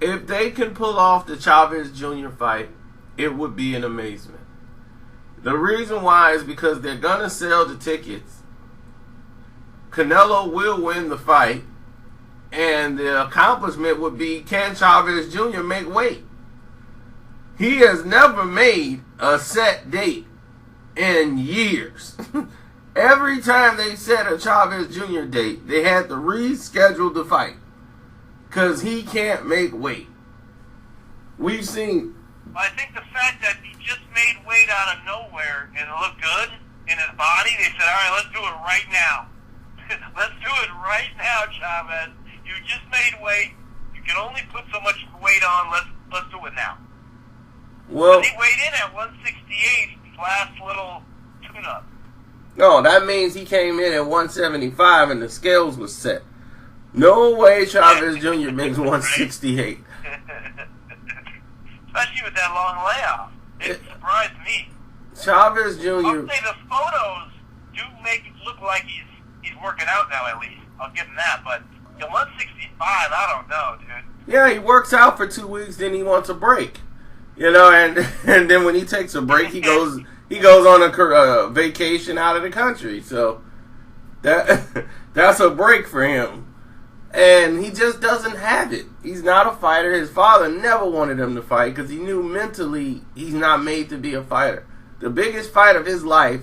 If they can pull off the Chavez Jr. fight, it would be an amazement. The reason why is because they're going to sell the tickets. Canelo will win the fight. And the accomplishment would be, can Chavez Jr. make weight? He has never made a set date in years. Every time they set a Chavez Jr. date, they had to reschedule the fight. Because he can't make weight. We've seen... I think the fact that he just made weight out of nowhere and it looked good in his body, they said, all right, let's do it right now. Let's do it right now, Chavez. You just made weight. You can only put so much weight on. Let's do it now. Well, he weighed in at 168 last little tune-up. No, that means he came in at 175 and the scales was set. No way Chavez Jr. makes 168. Especially with that long layoff. It surprised me. Chavez Jr. I'll say the photos do make it look like he's working out now at least. I'll give him that, but the 165, I don't know, dude. Yeah, he works out for 2 weeks, then he wants a break. You know, and then when he takes a break, he goes on a vacation out of the country. So that's a break for him. And he just doesn't have it. He's not a fighter. His father never wanted him to fight because he knew mentally he's not made to be a fighter. The biggest fight of his life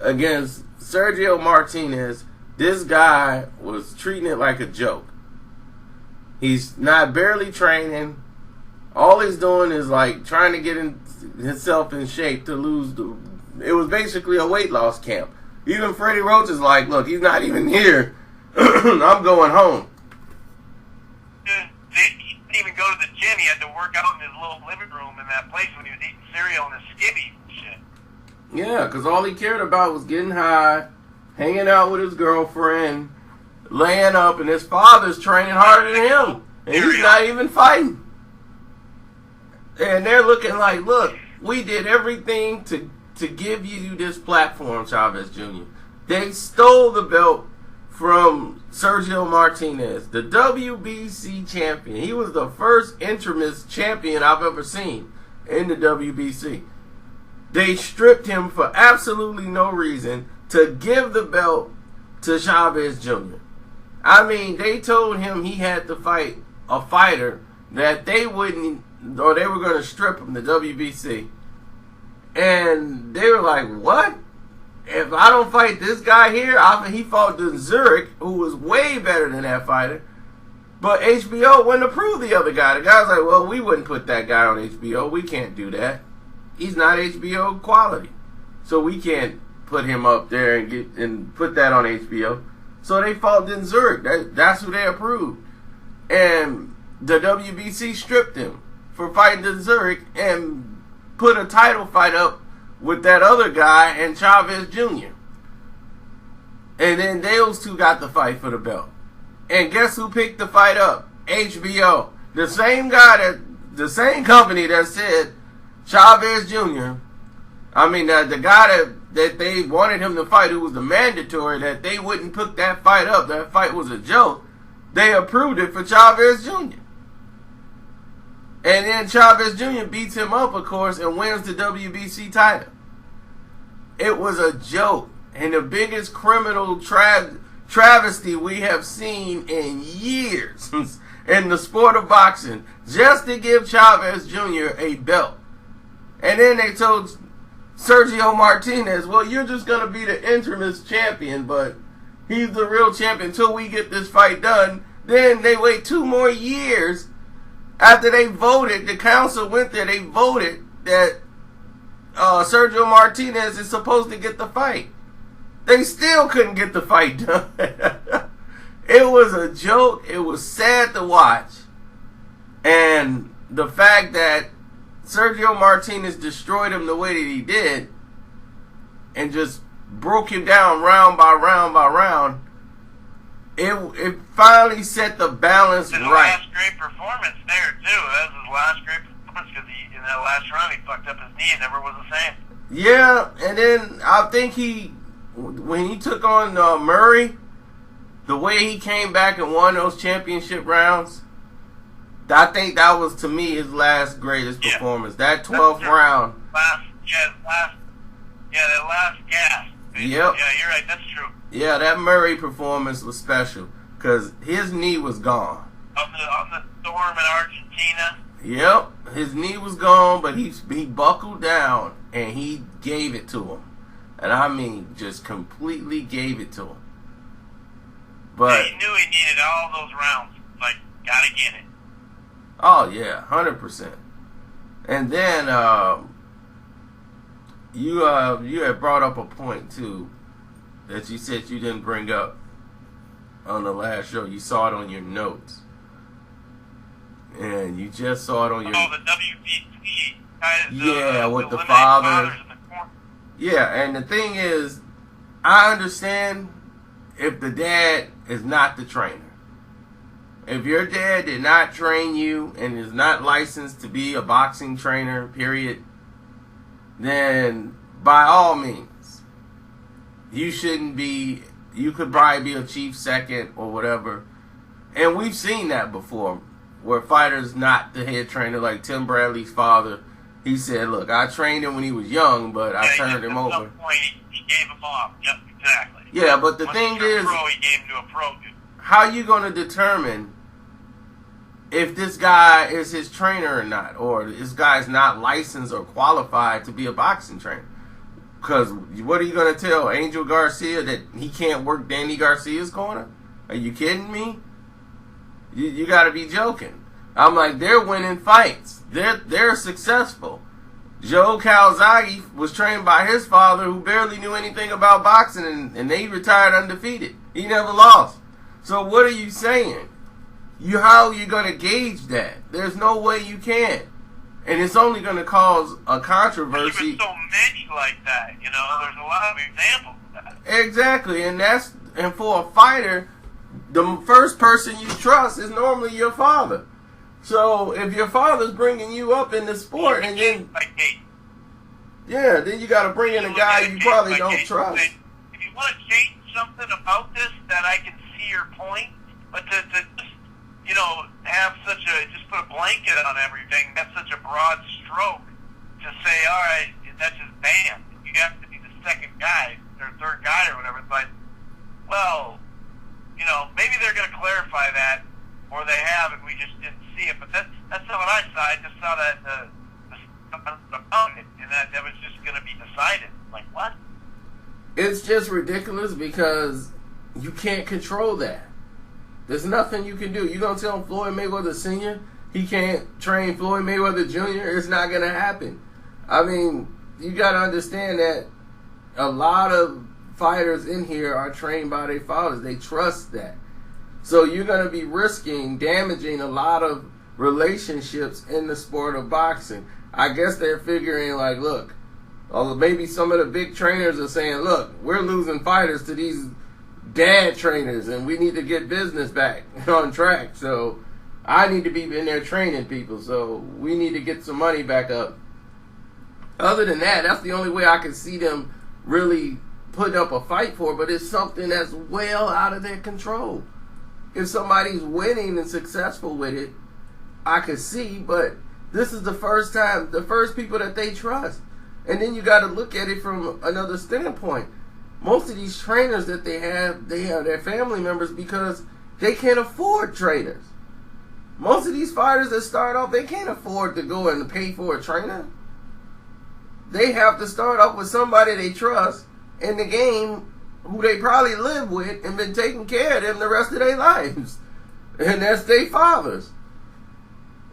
against Sergio Martinez, this guy was treating it like a joke. He's not barely training. All he's doing is like trying to get himself in shape to lose. It was basically a weight loss camp. Even Freddie Roach is like, look, he's not even here. I'm going home. He didn't even go to the gym. He had to work out in his little living room in that place when he was eating cereal and his skivvies and shit. Yeah, because all he cared about was getting high, hanging out with his girlfriend, laying up, and his father's training harder than him. And he's not even fighting. And they're looking like, look, we did everything to give you this platform, Chavez Jr. They stole the belt from Sergio Martinez, the WBC champion. He was the first interimist champion I've ever seen in the WBC. They stripped him for absolutely no reason to give the belt to Chavez Jr. I mean, they told him he had to fight a fighter that they wouldn't, or they were going to strip him, the WBC. And they were like, what? If I don't fight this guy here, he fought the Zurich, who was way better than that fighter. But HBO wouldn't approve the other guy. The guy's like, well, we wouldn't put that guy on HBO. We can't do that. He's not HBO quality. So we can't put him up there and put that on HBO. So they fought in Zurich. That's who they approved. And the WBC stripped him for fighting in Zurich and put a title fight up with that other guy and Chavez Jr. And then those two got the fight for the belt. And guess who picked the fight up? HBO. The same company that said Chavez Jr. I mean, the guy that they wanted him to fight, who was the mandatory, that they wouldn't put that fight up. That fight was a joke. They approved it for Chavez Jr. And then Chavez Jr. beats him up, of course, and wins the WBC title. It was a joke. And the biggest criminal travesty we have seen in years in the sport of boxing, just to give Chavez Jr. a belt. And then they told Sergio Martinez, well, you're just going to be the interimist champion, but he's the real champion until we get this fight done. Then they wait 2 more years. After they voted, the council went there, they voted that Sergio Martinez is supposed to get the fight. They still couldn't get the fight done. It was a joke. It was sad to watch. And the fact that Sergio Martinez destroyed him the way that he did and just broke him down round by round by round, it finally set the balance right. Last great performance there, too. That was his last great performance because in that last round he fucked up his knee and never was the same. Yeah, and then I think when he took on Murray, the way he came back and won those championship rounds, I think that was, to me, his last greatest performance. That 12th round. That last gasp. Yep. Yeah, you're right. That's true. Yeah, that Murray performance was special because his knee was gone. On the storm in Argentina. Yep, his knee was gone, but he buckled down and he gave it to him. And I mean, just completely gave it to him. But he knew he needed all those rounds. Like, gotta get it. Oh yeah, 100%. And then you had brought up a point too that you said you didn't bring up on the last show. You saw it on your notes, and you just saw it on your. Oh, the WBC. Yeah, with the father. Yeah, and the thing is, I understand if the dad is not the trainer. If your dad did not train you and is not licensed to be a boxing trainer, period, then by all means, you shouldn't be, you could probably be a chief second or whatever. And we've seen that before, where fighters not the head trainer, like Tim Bradley's father. He said, look, I trained him when he was young, but I turned him over. At some point, he gave him off. Yep, exactly. Yeah, but the thing is, he gave him to a pro. How are you going to determine if this guy is his trainer or not, or this guy's not licensed or qualified to be a boxing trainer? Because what are you going to tell Angel Garcia that he can't work Danny Garcia's corner? Are you kidding me? You got to be joking. I'm like, they're winning fights. They're successful. Joe Calzaghe was trained by his father, who barely knew anything about boxing, and they retired undefeated. He never lost. So what are you saying? How are you going to gauge that? There's no way you can. And it's only going to cause a controversy. There's so many like that, you know. There's a lot of examples of that. Exactly, and for a fighter, the first person you trust is normally your father. So if your father's bringing you up in the sport, and then then you got to bring in a guy you probably don't trust. If you want to change something about this, that I can see your point, but to just, have just put a blanket on everything, have such a broad stroke to say, all right, that's just banned. You have to be the second guy or third guy or whatever. But, well, maybe they're going to clarify that, or they have, and we just didn't see it. But that's not what I saw. I just saw that and that was just going to be decided. Like, what? It's just ridiculous because you can't control that. There's nothing you can do. You're going to tell Floyd Mayweather Sr. he can't train Floyd Mayweather Jr.? It's not going to happen. I mean, you got to understand that a lot of fighters in here are trained by their fathers. They trust that. So you're going to be risking damaging a lot of relationships in the sport of boxing. I guess they're figuring like, look, or maybe some of the big trainers are saying, look, we're losing fighters to these dad trainers, and we need to get business back on track. So I need to be in there training people. So we need to get some money back up. Other than that, that's the only way I can see them really putting up a fight for. But it's something that's well out of their control. If somebody's winning and successful with it, I could see. But this is the first time, the first people that they trust. And then you got to look at it from another standpoint. Most of these trainers that they have their family members because they can't afford trainers. Most of these fighters that start off, they can't afford to go and pay for a trainer. They have to start off with somebody they trust in the game who they probably live with and been taking care of them the rest of their lives. And that's their fathers.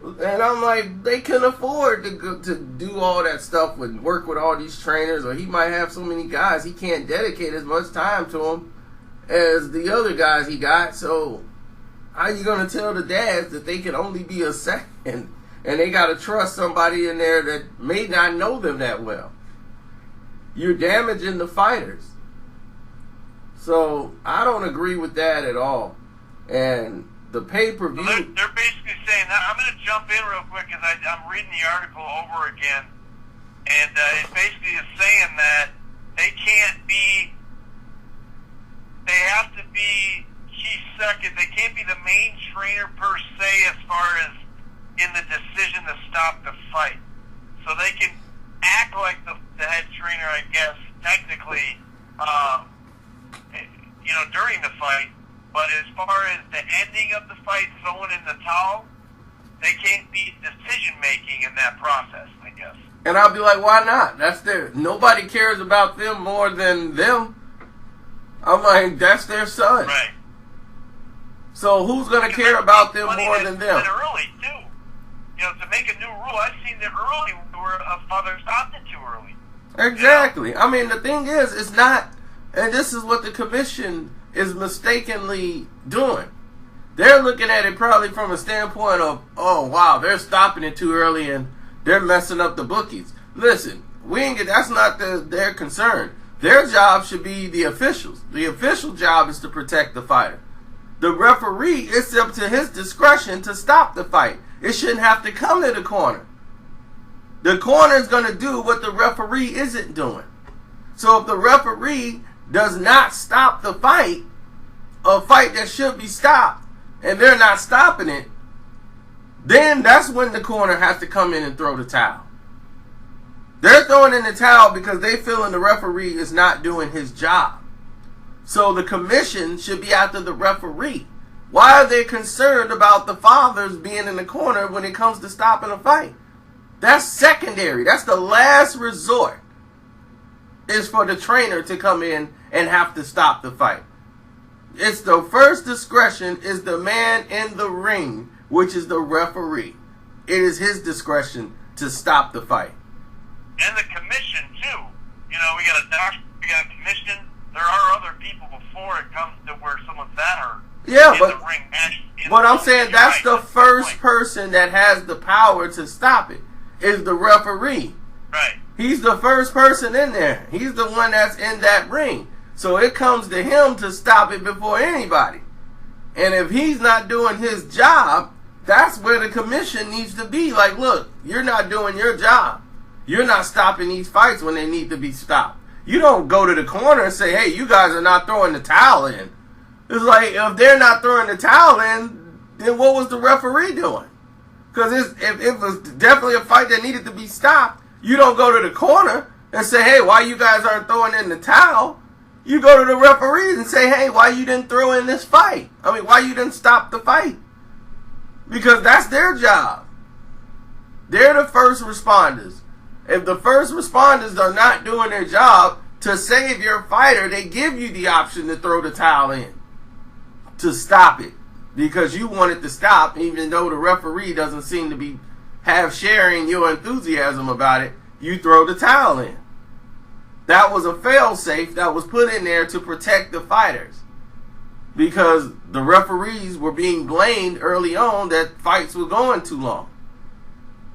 And I'm like, they can afford to do all that stuff and work with all these trainers, or he might have so many guys he can't dedicate as much time to them as the other guys he got. So how you going to tell the dads that they can only be a second and they got to trust somebody in there that may not know them that well? You're damaging the fighters. So I don't agree with that at all. And the pay-per-view... So they're basically saying that. I'm going to jump in real quick because I'm reading the article over again. And it basically is saying that they can't be... They have to be chief second. They can't be the main trainer per se as far as fight throwing in the towel, they can't be decision-making in that process, I guess. And I'll be like, why not? Nobody cares about them more than them. I'm like, that's their son. Right. So who's going to care about them more than them? Early, too. To make a new rule, I've seen that early where a father stopped it too early. Exactly. I mean, the thing is, it's not, and this is what the commission is mistakenly doing. They're looking at it probably from a standpoint of, oh, wow, they're stopping it too early and they're messing up the bookies. Listen, that's not their concern. Their job should be the officials. The official job is to protect the fighter. The referee, it's up to his discretion to stop the fight. It shouldn't have to come to the corner. The corner is going to do what the referee isn't doing. So if the referee does not stop the fight, a fight that should be stopped, and they're not stopping it, then that's when the corner has to come in and throw the towel. They're throwing in the towel because they feeling the referee is not doing his job. So the commission should be after the referee. Why are they concerned about the fathers being in the corner when it comes to stopping a fight? That's secondary. That's the last resort, is for the trainer to come in and have to stop the fight. It's the first discretion is the man in the ring, which is the referee. It is his discretion to stop the fight. And the commission, too. We got a doctor, we got a commission. There are other people before it comes to where someone's that hurt. Yeah, but I'm saying that's the first person that has the power to stop it, is the referee. Right. He's the first person in there. He's the one that's in that ring. So it comes to him to stop it before anybody. And if he's not doing his job, that's where the commission needs to be. Like, look, you're not doing your job. You're not stopping these fights when they need to be stopped. You don't go to the corner and say, hey, you guys are not throwing the towel in. It's like, if they're not throwing the towel in, then what was the referee doing? Because if it was definitely a fight that needed to be stopped, you don't go to the corner and say, hey, why you guys aren't throwing in the towel? You go to the referees and say, hey, why you didn't throw in this fight? Why you didn't stop the fight? Because that's their job. They're the first responders. If the first responders are not doing their job to save your fighter, they give you the option to throw the towel in, to stop it, because you want it to stop, even though the referee doesn't seem to be sharing your enthusiasm about it. You throw the towel in. That was a fail-safe that was put in there to protect the fighters, because the referees were being blamed early on that fights were going too long.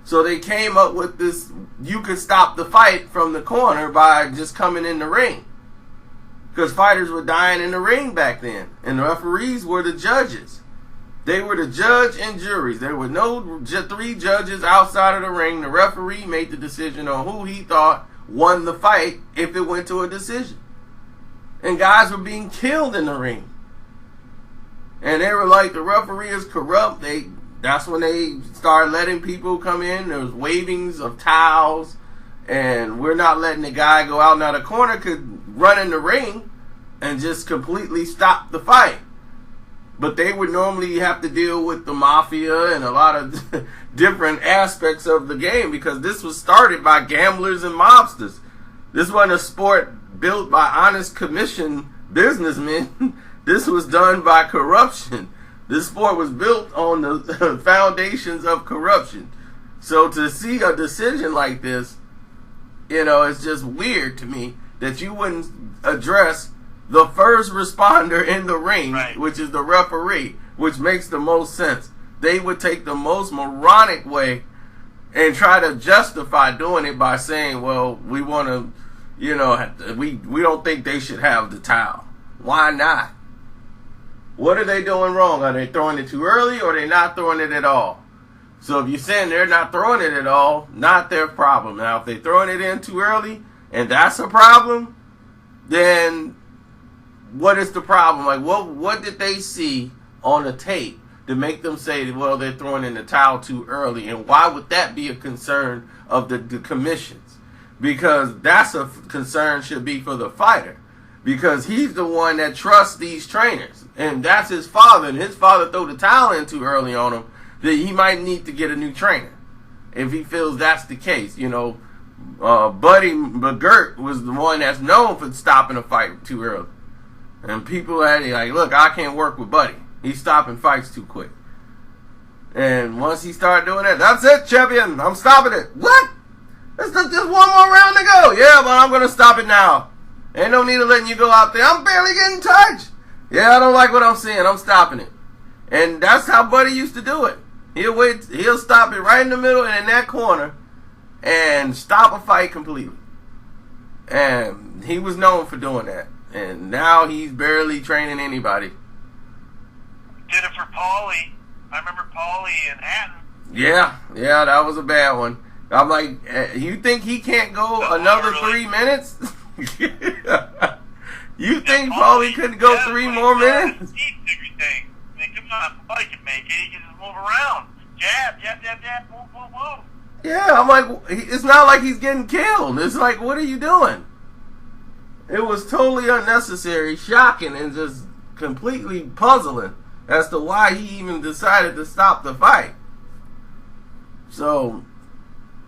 So they came up with this, you could stop the fight from the corner by just coming in the ring. Because fighters were dying in the ring back then. And the referees were the judges. They were the judge and juries. There were no three judges outside of the ring. The referee made the decision on who he thought won the fight if it went to a decision. And guys were being killed in the ring. And they were like, the referee is corrupt. That's when they started letting people come in. There was wavings of towels, and we're not letting the guy go out. Now the corner could run in the ring and just completely stop the fight, but they would normally have to deal with the mafia and a lot of different aspects of the game, because this was started by gamblers and mobsters. This wasn't a sport built by honest commission businessmen. This was done by corruption. This sport was built on the foundations of corruption. So to see a decision like this, it's just weird to me that you wouldn't address the first responder in the ring, right, which is the referee, which makes the most sense. They would take the most moronic way and try to justify doing it by saying, well, we want to, we don't think they should have the towel. Why not? What are they doing wrong? Are they throwing it too early, or are they not throwing it at all? So if you're saying they're not throwing it at all, not their problem. Now, if they're throwing it in too early, and that's a problem, then what is the problem? Like, what did they see on the tape to make them say, well, they're throwing in the towel too early? And why would that be a concern of the commissions? Because that's a concern should be for the fighter. because he's the one that trusts these trainers, and that's his father. And his father threw the towel in too early on him that he might need to get a new trainer if he feels that's the case. You know, Buddy McGirt was the one that's known for stopping a fight too early, and people had like, look, I can't work with Buddy. He's stopping fights too quick. And once he started doing that, that's it, champion. I'm stopping it. What? There's just one more round to go. Yeah, but I'm going to stop it now. Ain't no need of letting you go out there. I'm barely getting touched. Yeah, I don't like what I'm seeing. I'm stopping it. And that's how Buddy used to do it. He'll stop it right in the middle and in that corner and stop a fight completely. And he was known for doing that. And now he's barely training anybody. Did it for Paulie. I remember Paulie in Hatton. Yeah, that was a bad one. I'm like, you think he can't go another 3 minutes? You think Paulie couldn't go 3 more minutes? Everything. I mean, come on, Paulie can make it. He can just move around. Jab, move, move, move. Yeah, I'm like, it's not like he's getting killed. It's like, what are you doing? It was totally unnecessary, shocking, and just completely puzzling as to why he even decided to stop the fight. So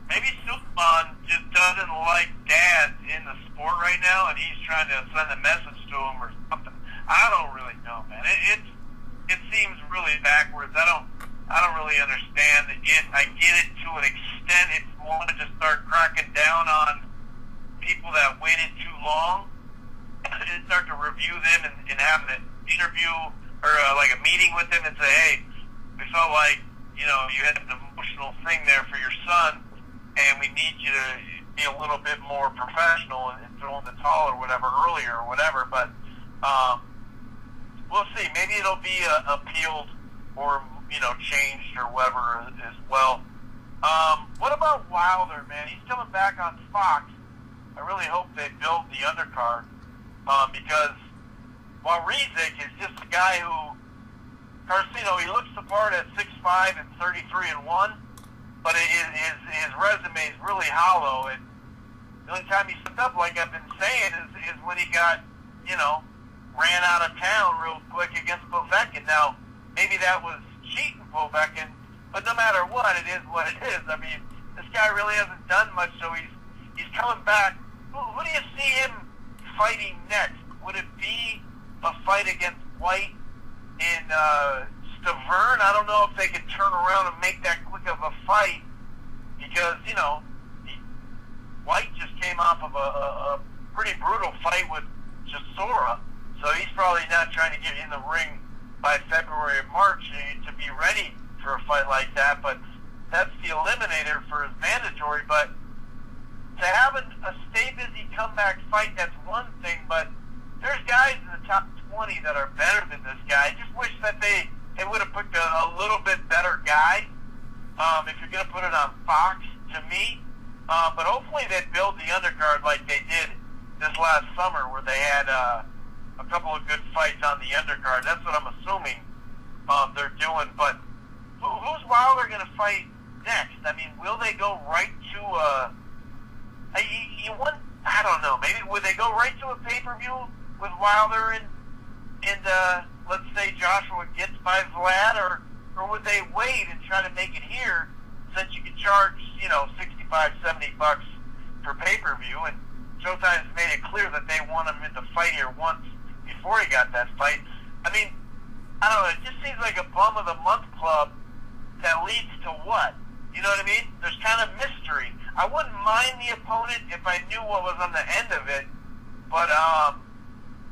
maybe Sulman just doesn't like dads in the sport right now, and he's trying to send a message to him or something. I don't really know, man. It seems really backwards. I don't really understand it. I get it to an extent. It's more to just start cracking down on people that waited too long and start to review them and have an interview or like a meeting with them and say, hey, we felt like, you know, you had an emotional thing there for your son, and we need you to be a little bit more professional and throw in the towel or whatever earlier or whatever. But we'll see. Maybe it'll be appealed or, you know, changed or whatever as well. What about Wilder, man? He's coming back on Fox. I really hope they build the undercard because Wawrinka is just a guy who, Karceno, he looks the part at 6'5" and 33-1, but his resume is really hollow. And the only time he stepped up, like I've been saying, is when he got, you know, ran out of town real quick against Povetkin. Now, maybe that was cheating Povetkin, but no matter what, it is what it is. I mean, this guy really hasn't done much, so he's coming back. Who do you see him fighting next? Would it be a fight against White and Stavern? I don't know if they could turn around and make that quick of a fight because, you know, White just came off of a pretty brutal fight with Chisora, so he's probably not trying to get in the ring by February or March to be ready for a fight like that, but that's the eliminator for his mandatory. But to have a stay busy comeback fight, that's one thing, but there's guys in the top 20 that are better than this guy. I just wish that they would have picked a little bit better guy if you're going to put it on Fox, to me. But hopefully they build the undercard like they did this last summer where they had a couple of good fights on the undercard. That's what I'm assuming they're doing. But who's Wilder going to fight next? I mean, will they go right to I don't know. Maybe would they go right to a pay-per-view with Wilder and let's say Joshua gets by Vlad, or would they wait and try to make it here since you can charge, you know, $65-$70 for pay-per-view? And Showtime's made it clear that they want him in the fight here once before he got that fight. I mean, I don't know. It just seems like a bum of the month club that leads to what? You know what I mean? There's kind of mystery. I wouldn't mind the opponent if I knew what was on the end of it, but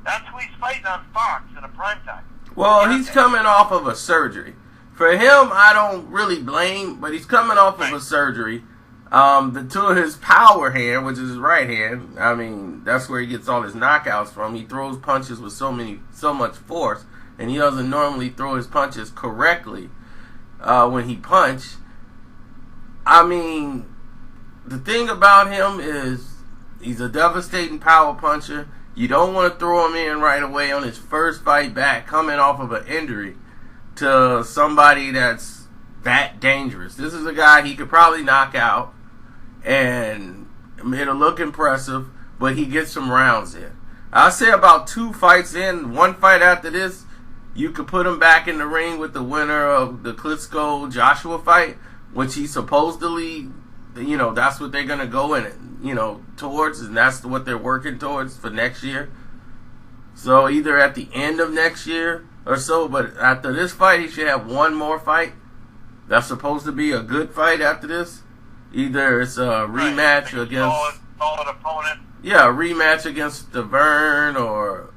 that's who he's fighting on Fox in a primetime. Well, he's coming off of a surgery. For him, I don't really blame, but he's coming off of a surgery. To his power hand, which is his right hand, I mean, that's where he gets all his knockouts from. He throws punches with so much force, and he doesn't normally throw his punches correctly when he punches. I mean, the thing about him is he's a devastating power puncher. You don't want to throw him in right away on his first fight back, coming off of an injury, to somebody that's that dangerous. This is a guy he could probably knock out, and it'll look impressive, but he gets some rounds in. I say about 2 fights in, 1 fight after this, you could put him back in the ring with the winner of the Klitschko-Joshua fight, which he supposedly, that's what they're going to go in, towards, and that's what they're working towards for next year. So either at the end of next year or so, but after this fight, he should have 1 more fight. That's supposed to be a good fight after this. Either it's a rematch against... Solid opponent. Yeah, a rematch against Deverne or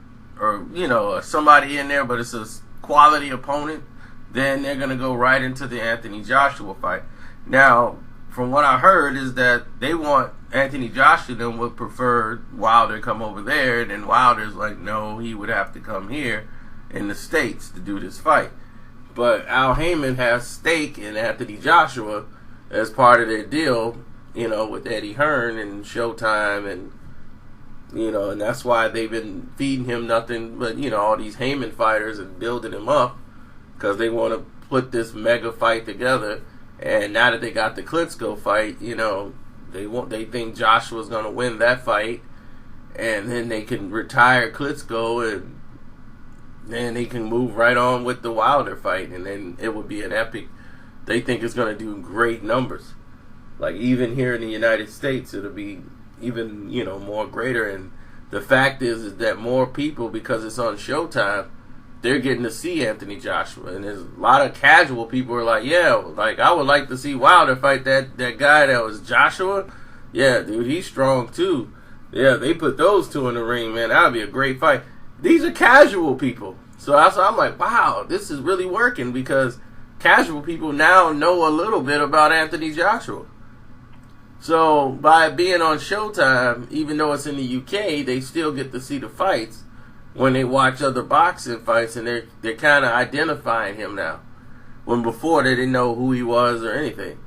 somebody in there, but it's a quality opponent. Then they're going to go right into the Anthony Joshua fight. Now, from what I heard is that they want Anthony Joshua then would prefer Wilder come over there, and then Wilder's like, no, he would have to come here in the States to do this fight. But Al Heyman has stake in Anthony Joshua as part of their deal, with Eddie Hearn and Showtime, and and that's why they've been feeding him nothing but all these Heyman fighters and building him up, because they want to put this mega fight together. And now that they got the Klitschko fight, they think Joshua's going to win that fight, and then they can retire Klitschko, and then they can move right on with the Wilder fight, and then it would be an epic. They think it's going to do great numbers. Like, even here in the United States, it'll be even, more greater. And the fact is that more people, because it's on Showtime, they're getting to see Anthony Joshua. And there's a lot of casual people who are like, yeah, like, I would like to see Wilder fight that guy that was Joshua. Yeah, dude, he's strong too. Yeah, they put those 2 in the ring, man. That would be a great fight. These are casual people. So I'm like, wow, this is really working, because casual people now know a little bit about Anthony Joshua. So by being on Showtime, even though it's in the UK, they still get to see the fights when they watch other boxing fights, and they're kind of identifying him now, when before they didn't know who he was or anything.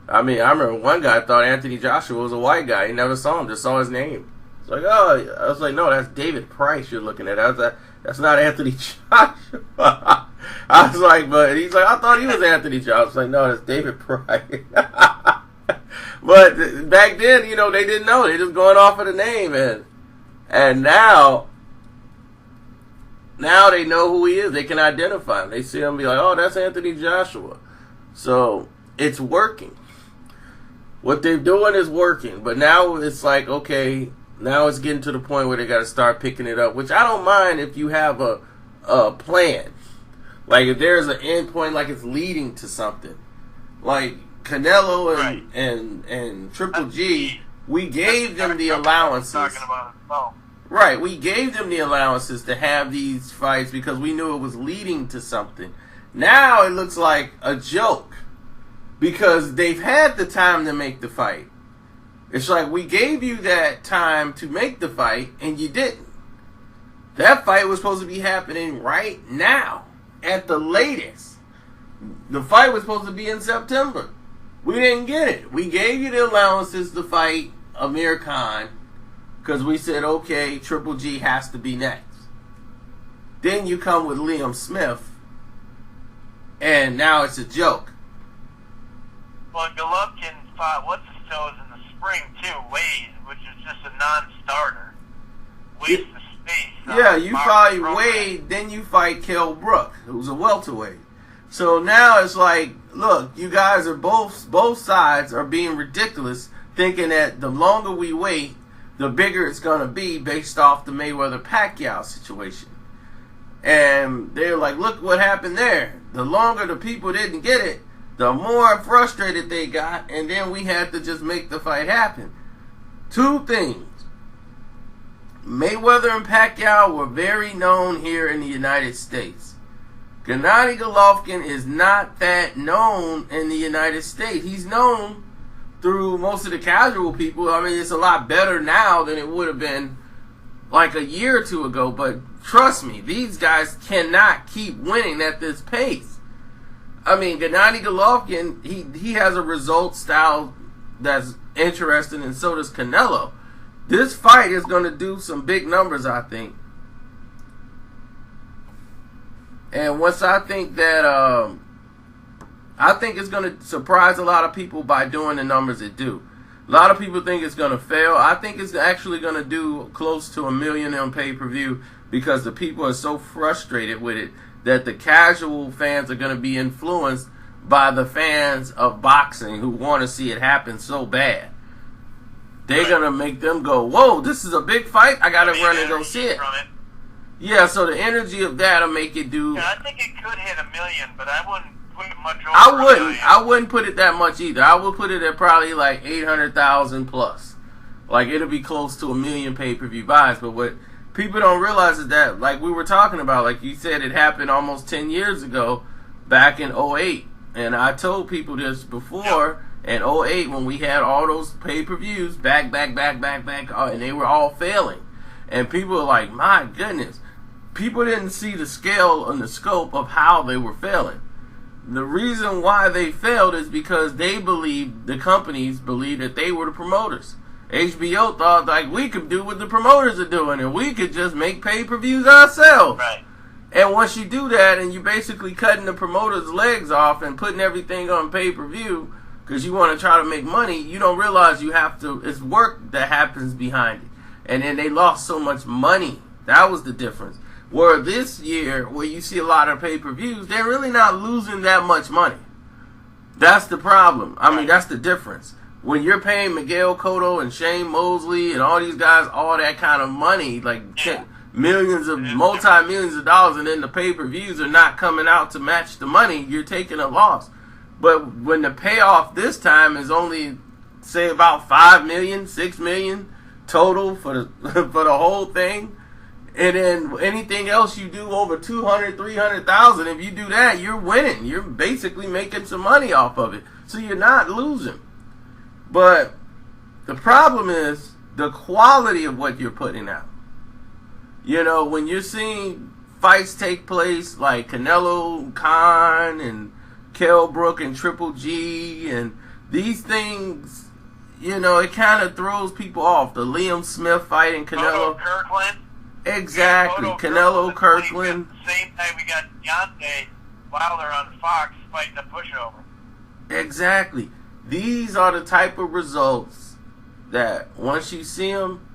I mean, I remember one guy thought Anthony Joshua was a white guy. He never saw him, just saw his name. It's like, oh, I was like, no, that's David Price you're looking at. I was like, that's not Anthony Joshua. I was like, but he's like, I thought he was Anthony Joshua. I was like, no, that's David Price. But back then, they didn't know. They just going off of the name, and now they know who he is. They can identify him. They see him and be like, oh, that's Anthony Joshua. So it's working. What they're doing is working. But now it's like, okay, now it's getting to the point where they got to start picking it up, which I don't mind if you have a plan. Like, if there's an end point, like it's leading to something. Like Canelo and Triple G, we gave them the allowances. Right, we gave them the allowances to have these fights because we knew it was leading to something. Now it looks like a joke because they've had the time to make the fight. It's like, we gave you that time to make the fight and you didn't. That fight was supposed to be happening right now at the latest. The fight was supposed to be in September. We didn't get it. We gave you the allowances to fight Amir Khan because we said, okay, Triple G has to be next. Then you come with Liam Smith, and now it's a joke. Well, Golovkin fought what's-his-nose in the spring, too, Wade, which is just a non-starter. Waste of space. Yeah, you fight Wade, then you fight Kell Brook, who's a welterweight. So now it's like, look, you guys are both sides are being ridiculous, thinking that the longer we wait, the bigger it's going to be based off the Mayweather-Pacquiao situation. And they're like, look what happened there. The longer the people didn't get it, the more frustrated they got, and then we had to just make the fight happen. 2 things. Mayweather and Pacquiao were very known here in the United States. Gennady Golovkin is not that known in the United States. He's known through most of the casual people. I mean, it's a lot better now than it would have been like a year or 2 ago. But trust me, these guys cannot keep winning at this pace. I mean, Gennady Golovkin, he has a result style that's interesting, and so does Canelo. This fight is going to do some big numbers, I think. And once I think that, I think it's going to surprise a lot of people by doing the numbers it do. A lot of people think it's going to fail. I think it's actually going to do close to 1 million on pay-per-view because the people are so frustrated with it that the casual fans are going to be influenced by the fans of boxing who want to see it happen so bad. They're going to make them go, whoa, this is a big fight. I got to run and go see it. Yeah, so the energy of that will make it do... Yeah, I think it could hit 1 million, but I wouldn't put it much over I wouldn't put it that much either. I would put it at probably like 800,000 plus. Like, it'll be close to 1 million pay-per-view buys. But what people don't realize is that, like we were talking about, like you said, it happened almost 10 years ago, back in 08. And I told people this before, in 08, when we had all those pay-per-views, back, and they were all failing. And people were like, my goodness. People didn't see the scale and the scope of how they were failing. The reason why they failed is because they believed, the companies believed that they were the promoters. HBO thought like we could do what the promoters are doing and we could just make pay-per-views ourselves. Right. And once you do that and you're basically cutting the promoters' legs off and putting everything on pay-per-view because you want to try to make money, you don't realize you have to, it's work that happens behind it. And then they lost so much money. That was the difference. Where this year, where you see a lot of pay-per-views, they're really not losing that much money. That's the problem. I mean, that's the difference. When you're paying Miguel Cotto and Shane Mosley and all these guys all that kind of money, like millions of, multi-millions of dollars, and then the pay-per-views are not coming out to match the money, you're taking a loss. But when the payoff this time is only, say, about 5 million, 6 million total for the whole thing, and then anything else you do over 200, 300,000, if you do that, you're winning. You're basically making some money off of it. So you're not losing. But the problem is the quality of what you're putting out. You know, when you're seeing fights take place like Canelo, Khan, and Kell Brook and Triple G, and these things, you know, it kind of throws people off. The Liam Smith fight in Canelo. Kirkland. Exactly, Canelo, Kirkland. Same time we got Deontay Wilder on Fox fighting a pushover. Exactly. These are the type of results that once you see them,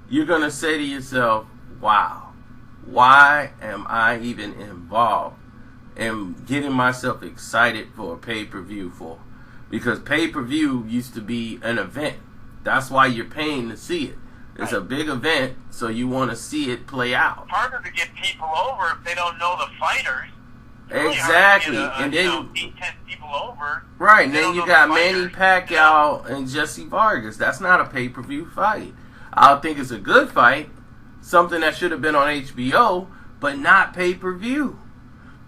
you're going to say to yourself, wow, why am I even involved in getting myself excited for a pay-per-view for? Because pay-per-view used to be an event. That's why you're paying to see it. It's a big event, so you want to see it play out. It's harder to get people over if they don't know the fighters. Exactly. And then 8, 10 people over. Right, and then you got Manny Pacquiao and Jesse Vargas. That's not a pay-per-view fight. I think it's a good fight, something that should have been on HBO, but not pay-per-view.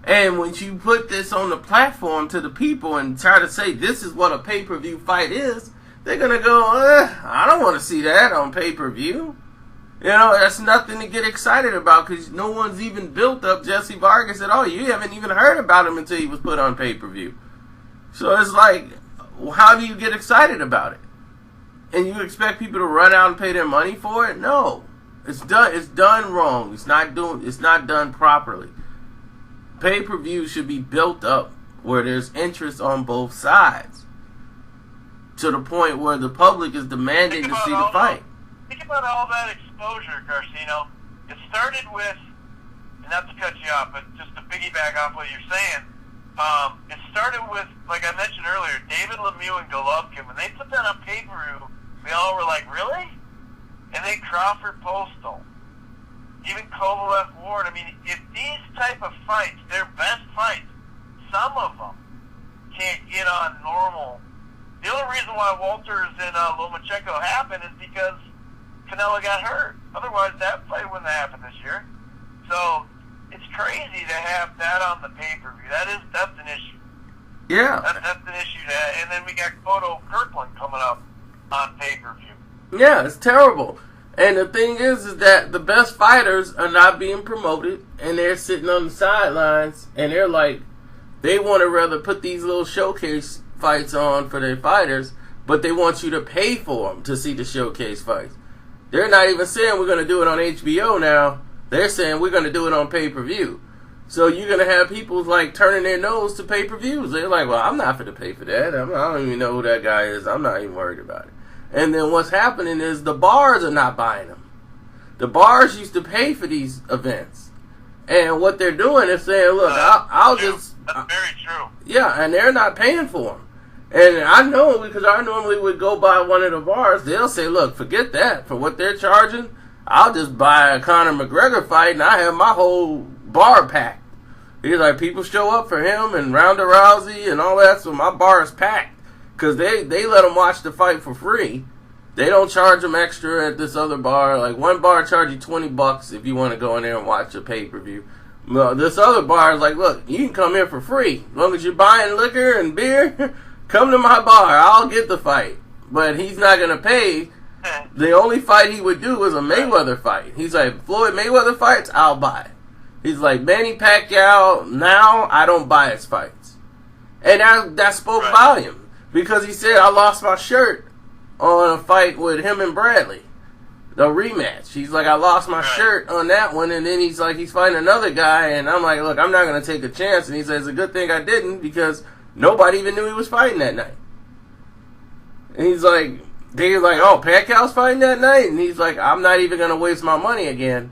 And when you put this on the platform to the people and try to say this is what a pay-per-view fight is, they're going to go, I don't want to see that on pay-per-view. You know, that's nothing to get excited about because no one's even built up Jesse Vargas at all. You haven't even heard about him until he was put on pay-per-view. So it's like, how do you get excited about it? And you expect people to run out and pay their money for it? No. It's done wrong. It's not done properly. Pay-per-view should be built up where there's interest on both sides, to the point where the public is demanding to see the fight. Think about all that exposure, Karceno. It started with, and not to cut you off, but just to piggyback off what you're saying, it started with, like I mentioned earlier, David Lemieux and Golovkin. When they put that on pay-per-view, we all were like, really? And then Crawford Postal, even Kovalev Ward. I mean, if these type of fights, they're best fights, some of them can't get on normal. The only reason why Walters and Lomachenko happened is because Canelo got hurt. Otherwise, that fight wouldn't have happened this year. So it's crazy to have that on the pay-per-view. That's an issue. Yeah. That's an issue. And then we got Cotto Kirkland coming up on pay-per-view. Yeah, it's terrible. And the thing is that the best fighters are not being promoted, and they're sitting on the sidelines, and they're like, they want to rather put these little showcase fights on for their fighters, but they want you to pay for them to see the showcase fights. They're not even saying we're going to do it on HBO now. They're saying we're going to do it on pay-per-view. So you're going to have people like turning their nose to pay-per-views. They're like, well, I'm not going to pay for that. I don't even know who that guy is. I'm not even worried about it. And then what's happening is the bars are not buying them. The bars used to pay for these events. And what they're doing is saying, look, I'll just... That's very true. Yeah, and they're not paying for them. And I know, because I normally would go by one of the bars, they'll say, look, forget that. For what they're charging, I'll just buy a Conor McGregor fight and I have my whole bar packed. He's like, people show up for him and Ronda Rousey and all that, so my bar is packed. Because they let them watch the fight for free. They don't charge them extra at this other bar. Like, one bar charge you $20 if you want to go in there and watch a pay-per-view. Well, this other bar is like, look, you can come here for free. As long as you're buying liquor and beer, come to my bar. I'll get the fight. But he's not going to pay. The only fight he would do is a Mayweather fight. He's like, Floyd Mayweather fights, I'll buy. He's like, Manny Pacquiao, now I don't buy his fights. And that spoke volume. Because he said, I lost my shirt on a fight with him and Bradley. The rematch. He's like, I lost my shirt on that one. And then he's like, he's fighting another guy. And I'm like, look, I'm not going to take a chance. And he says, it's a good thing I didn't because nobody even knew he was fighting that night. And he's like, they were like, oh, Pacquiao's fighting that night? And he's like, I'm not even going to waste my money again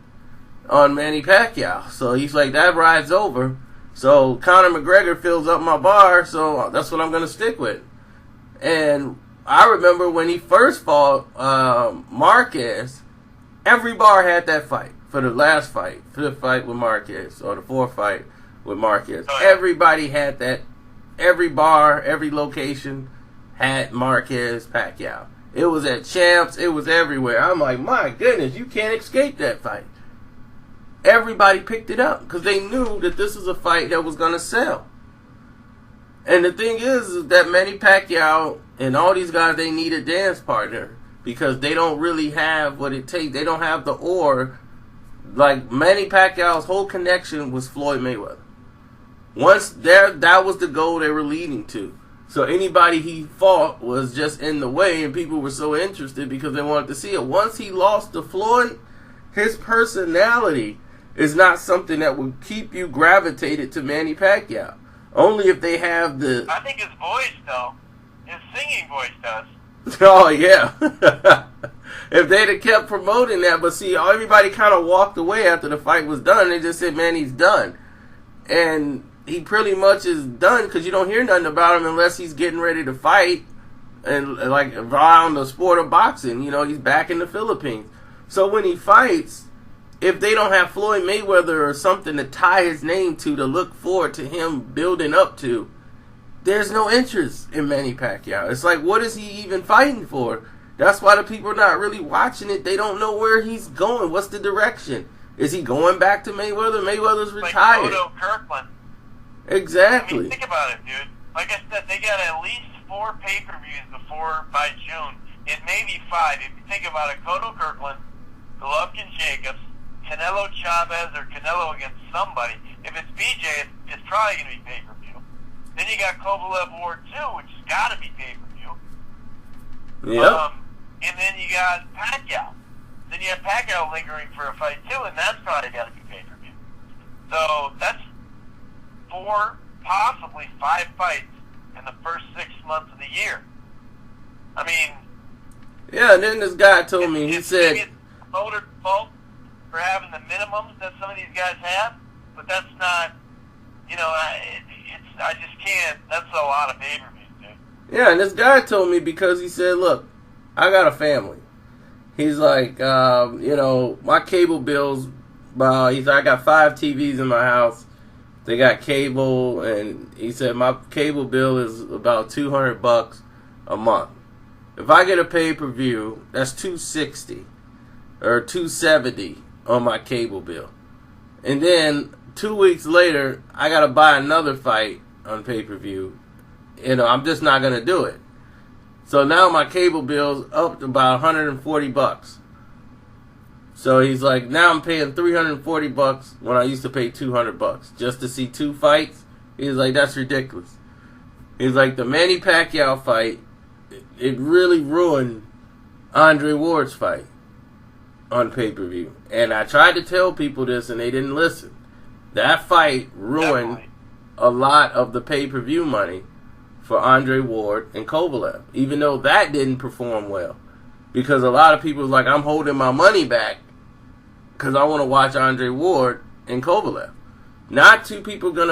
on Manny Pacquiao. So he's like, that ride's over. So Conor McGregor fills up my bar. So that's what I'm going to stick with. And I remember when he first fought Marquez, every bar had that fight for the last fight, fifth fight with Marquez, or the fourth fight with Marquez. Everybody had that. Every bar, every location had Marquez Pacquiao. It was at Champs. It was everywhere. I'm like, my goodness, you can't escape that fight. Everybody picked it up because they knew that this was a fight that was going to sell. And the thing is that Manny Pacquiao and all these guys, they need a dance partner because they don't really have what it takes. They don't have the ore. Like, Manny Pacquiao's whole connection was Floyd Mayweather. Once that was the goal they were leading to. So anybody he fought was just in the way, and people were so interested because they wanted to see it. Once he lost to Floyd, his personality is not something that would keep you gravitated to Manny Pacquiao. Only if they have the... I think his voice, though. His singing voice does. Oh, yeah. If they'd have kept promoting that, but see, everybody kind of walked away after the fight was done. They just said, man, he's done. And he pretty much is done because you don't hear nothing about him unless he's getting ready to fight and, like, around the sport of boxing. You know, he's back in the Philippines. So when he fights... If they don't have Floyd Mayweather or something to tie his name to look forward to him building up to, there's no interest in Manny Pacquiao. It's like, what is he even fighting for? That's why the people are not really watching it. They don't know where he's going. What's the direction? Is he going back to Mayweather? Mayweather's retired. Like Odo Kirkland. Exactly. I mean, think about it, dude. Like I said, they got at least 4 pay-per-views by June. It may be 5. If you think about it, Kodo Kirkland, Golovkin Jacobs, Canelo Chavez or Canelo against somebody. If it's BJ, it's probably going to be pay-per-view. Then you got Kovalev War 2, which has got to be pay-per-view. Yep. And then you got Pacquiao. Then you have Pacquiao lingering for a fight too, and that's probably got to be pay-per-view. So that's 4, possibly 5 fights in the first 6 months of the year. I mean... Yeah, and then this guy told me, he said... Maybe it's the promoter's fault for having the minimums that some of these guys have, but that's not, you know, I just can't, that's a lot of pay-per-views, dude. Yeah, and this guy told me because he said, look, I got a family. He's like, you know, my cable bills, he's like, I got 5 TVs in my house. They got cable, and he said my cable bill is about $200 a month. If I get a pay-per-view, that's $260 or $270 on my cable bill. And then 2 weeks later, I got to buy another fight on pay-per-view. You know, I'm just not going to do it. So now my cable bill's up to about $140. So he's like, now I'm paying $340 when I used to pay $200 just to see 2 fights. He's like, that's ridiculous. He's like, the Manny Pacquiao fight, it really ruined Andre Ward's fight on pay-per-view. And I tried to tell people this and they didn't listen. That fight ruined a lot of the pay-per-view money for Andre Ward and Kovalev, even though that didn't perform well. Because a lot of people like, I'm holding my money back because I want to watch Andre Ward and Kovalev. Not too many people are going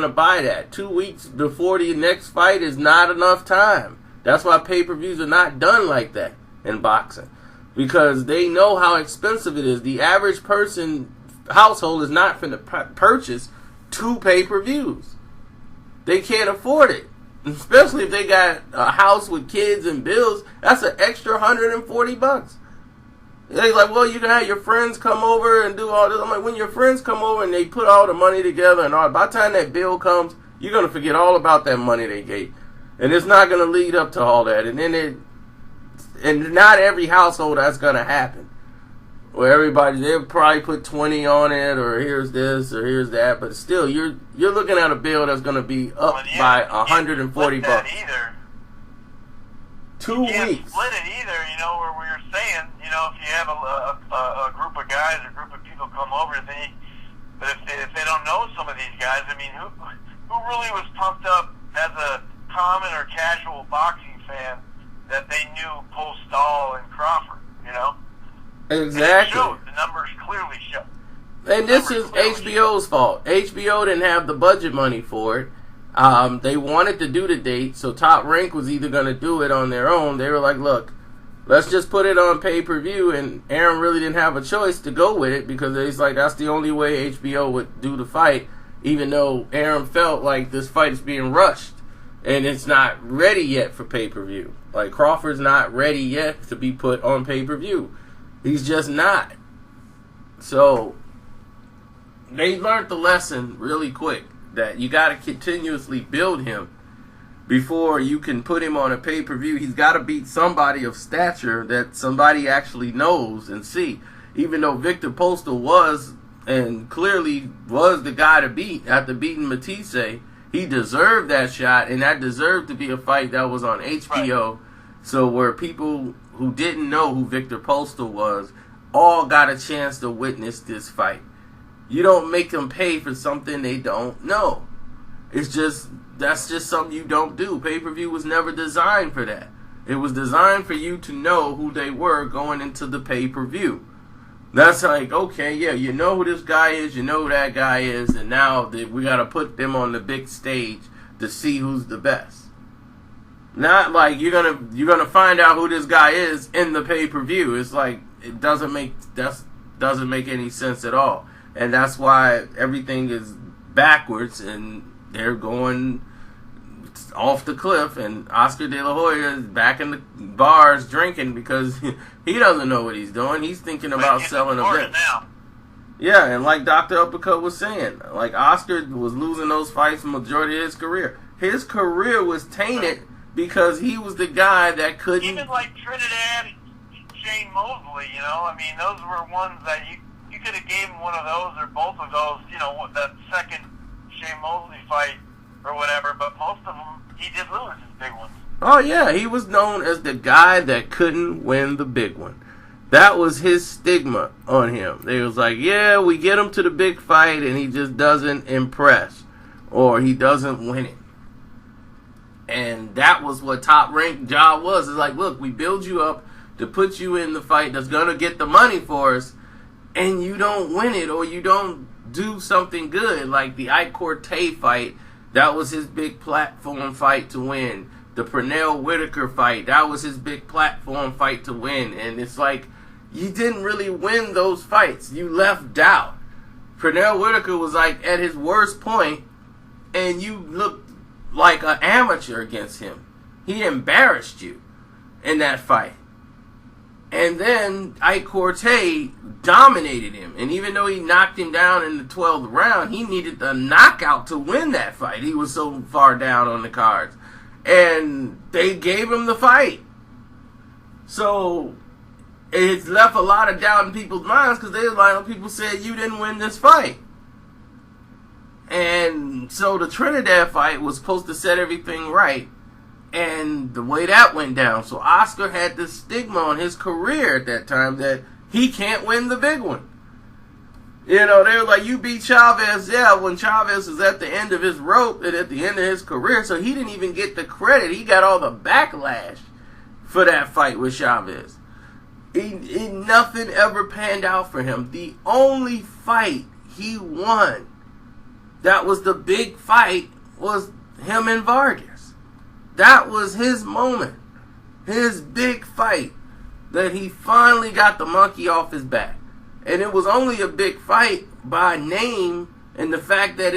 to buy that. 2 weeks before the next fight is not enough time. That's why pay-per-views are not done like that in boxing. Because they know how expensive it is. The average person, household, is not going to purchase 2 pay-per-views. They can't afford it. Especially if they got a house with kids and bills. That's an extra $140. They're like, well, you can have your friends come over and do all this. I'm like, when your friends come over and they put all the money together and all, by the time that bill comes, you're going to forget all about that money they gave. And it's not going to lead up to all that. And not every household that's going to happen. Where they'll probably put 20 on it, or here's this, or here's that. But still, you're looking at a bill that's going to be up by $140. Either. 2 weeks. You can't weeks. split it either, where we were saying, if you have a group of guys, a group of people come over, but if they don't know some of these guys, I mean, who really was pumped up as a common or casual boxing fan that they knew Postol and Crawford, Exactly. And the numbers clearly show. And this is HBO's fault. HBO didn't have the budget money for it. They wanted to do the date, so Top Rank was either going to do it on their own. They were like, look, let's just put it on pay-per-view, and Aaron really didn't have a choice to go with it because he's like, that's the only way HBO would do the fight, even though Aaron felt like this fight is being rushed, and it's not ready yet for pay-per-view. Like, Crawford's not ready yet to be put on pay-per-view. He's just not. So, they learned the lesson really quick, that you got to continuously build him before you can put him on a pay-per-view. He's got to beat somebody of stature that somebody actually knows and see. Even though Victor Postol was, and clearly was the guy to beat after beating Matisse, he deserved that shot, and that deserved to be a fight that was on HBO. Right. So where people who didn't know who Victor Postol was all got a chance to witness this fight. You don't make them pay for something they don't know. That's just something you don't do. Pay-per-view was never designed for that. It was designed for you to know who they were going into the pay-per-view. That's like, okay, yeah, you know who this guy is, you know who that guy is, and now we got to put them on the big stage to see who's the best. Not like you're gonna find out who this guy is in the pay-per-view. It's like it doesn't make any sense at all. And that's why everything is backwards and they're going off the cliff, and Oscar De La Hoya is back in the bars drinking because he doesn't know what he's doing. He's thinking about selling events. Yeah, and like Dr. Uppercut was saying, like Oscar was losing those fights the majority of his career. His career was tainted because he was the guy that couldn't... Even like Trinidad, Shane Mosley, I mean, those were ones that you could have gave him one of those or both of those, that second Shane Mosley fight or whatever, but most of them, he did lose his big ones. Oh, yeah, he was known as the guy that couldn't win the big one. That was his stigma on him. They was like, yeah, we get him to the big fight and he just doesn't impress or he doesn't win it. And that was what Top Rank job was. It's like, look, we build you up to put you in the fight that's going to get the money for us, and you don't win it or you don't do something good. Like the Ike Cortez fight, that was his big platform fight to win. The Pernell Whitaker fight, that was his big platform fight to win. And it's like, you didn't really win those fights. You left doubt. Pernell Whitaker was like at his worst point, and you looked like an amateur against him. He embarrassed you in that fight. And then Ike Cortez dominated him. And even though he knocked him down in the 12th round, he needed the knockout to win that fight. He was so far down on the cards. And they gave him the fight. So it's left a lot of doubt in people's minds because people said you didn't win this fight. And so the Trinidad fight was supposed to set everything right. And the way that went down. So Oscar had this stigma on his career at that time that he can't win the big one. They were like, you beat Chavez. Yeah, when Chavez was at the end of his rope and at the end of his career. So he didn't even get the credit. He got all the backlash for that fight with Chavez. Nothing ever panned out for him. The only fight he won that was the big fight was him and Vargas. That was his moment. His big fight that he finally got the monkey off his back. And it was only a big fight by name and the fact that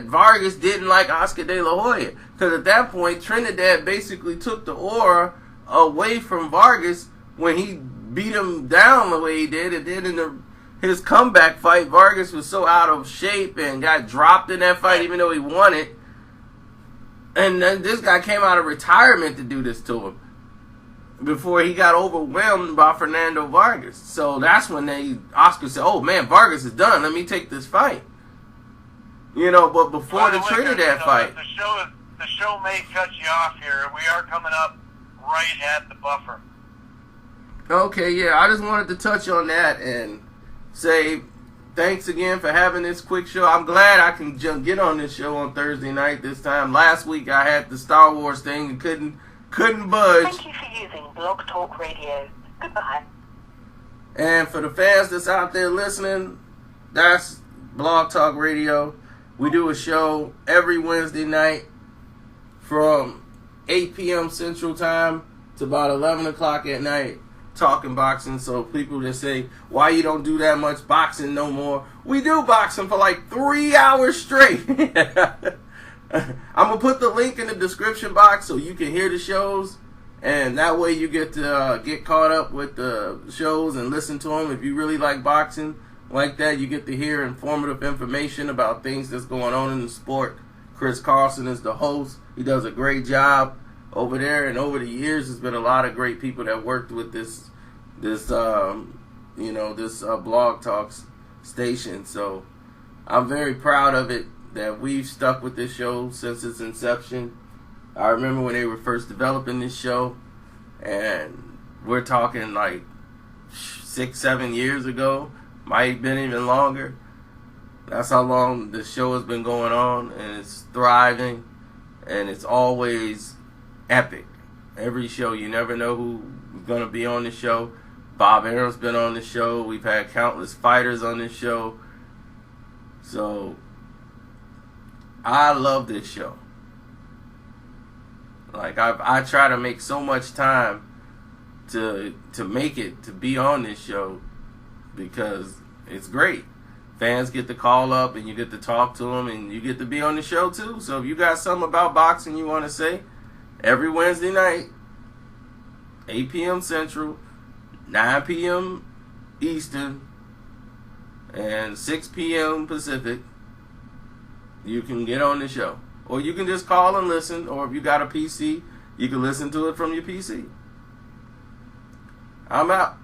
Vargas didn't like Oscar De La Hoya. Because at that point, Trinidad basically took the aura away from Vargas when he beat him down the way he did. And then in his comeback fight, Vargas was so out of shape and got dropped in that fight even though he won it. And then this guy came out of retirement to do this to him before he got overwhelmed by Fernando Vargas. So that's when Oscar said, oh man, Vargas is done. Let me take this fight. But before the Trinidad fight. The show may cut you off here. We are coming up right at the buffer. Okay, yeah. I just wanted to touch on that and say thanks again for having this quick show. I'm glad I can get on this show on Thursday night this time. Last week I had the Star Wars thing and couldn't budge. Thank you for using Blog Talk Radio. Goodbye. And for the fans that's out there listening, that's Blog Talk Radio. We do a show every Wednesday night from 8 p.m. Central Time to about 11 o'clock at night, talking boxing. So people just say, why you don't do that much boxing no more? We do boxing for like 3 hours straight. I'm going to put the link in the description box so you can hear the shows. And that way you get to get caught up with the shows and listen to them. If you really like boxing like that, you get to hear informative information about things that's going on in the sport. Chris Carlson is the host. He does a great job over there. And over the years, there's been a lot of great people that worked with this Blog Talks station. So I'm very proud of it that we've stuck with this show since its inception. I remember when they were first developing this show, and we're talking like 6-7 years ago, might have been even longer. That's how long the show has been going on, and it's thriving, and it's always epic. Every show, you never know who's going to be on the show. Bob Arum's been on the show. We've had countless fighters on this show. So I love this show. Like I try to make so much time to make it, to be on this show, because it's great. Fans get to call up and you get to talk to them and you get to be on the show too. So if you got something about boxing you want to say, every Wednesday night, 8 p.m. Central, 9 p.m. Eastern, and 6 p.m. Pacific, you can get on the show. Or you can just call and listen, or if you got a PC, you can listen to it from your PC. I'm out.